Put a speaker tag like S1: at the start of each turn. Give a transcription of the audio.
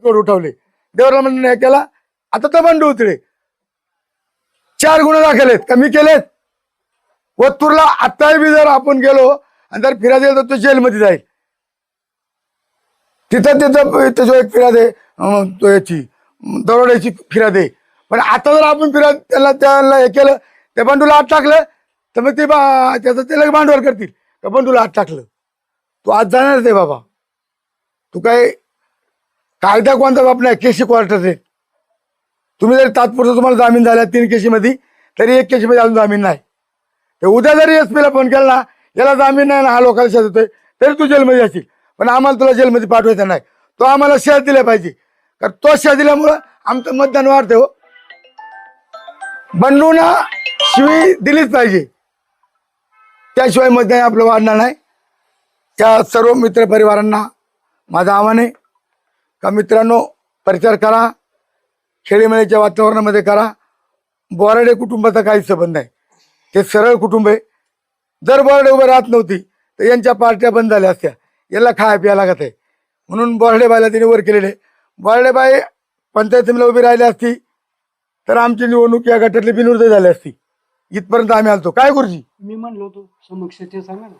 S1: तोड उठवले, देवराला म्हणून नाही केला. आता तर बंडू उतरे 4 गुन्हे दाखल आहेत, कमी केलेत. वत्तूरला आत्ताही बी जर आपण गेलो आणि जर फिर्याद दिला तर तो जेलमध्ये जाईल. तिथं जो एक फिर्याद आहे तो याची दरोड्याची फिर्याद आहे. पण आता जर आपण फिर्याद त्याला हे केलं, त्या बंडूला आत टाकलं तर मग ते त्याचं ते लगेच भांडवल करतील. त्या बंडूला आत टाकलं, तू आज जाणारच आहे बाबा. तू काय कायदा कोणता बाप नाही, केसी क्वार्टर आहे. तुम्ही जरी तात्पुरतं तुम्हाला जामीन झाला 3 केसीमध्ये, तरी 1 केसीमध्ये अजून जामीन नाही. ते उद्या जरी एसपीला फोन केला ना, याला जामीन नाही ना, हा लोकांना शेत होतोय, तरी तू जेलमध्ये असशील. पण आम्हाला तुला जेलमध्ये पाठवायचा नाही. तो आम्हाला शेत दिला पाहिजे, कारण तो शेत दिल्यामुळं आमचं मतदान वाढतं. हो, बंडूना शिवी दिलीच पाहिजे, त्याशिवाय मतदान आपलं वाढणार नाही. त्या सर्व मित्र परिवारांना माझं आव्हान आहे का मित्रांनो, प्रचार करा, खेळीमेळीच्या वातावरणामध्ये करा. बोराडे कुटुंबाचा काही संबंध नाही, ते सरळ कुटुंब आहे. जर बोराडे उभे राहत नव्हती तर यांच्या पार्ट्या बंद झाल्या असत्या. याला खाया प्या लागत आहे म्हणून बोराडेबाईला तिने वर केलेले. बोराडेबाई पंचायत समितीला उभी राहिली असती तर आमची निवडणूक या गटातली बिनविरोध झाली असती. इथपर्यंत आम्ही आलतो. काय गुरुजी
S2: मी म्हणलो होतो समक्ष ते सांगा ना.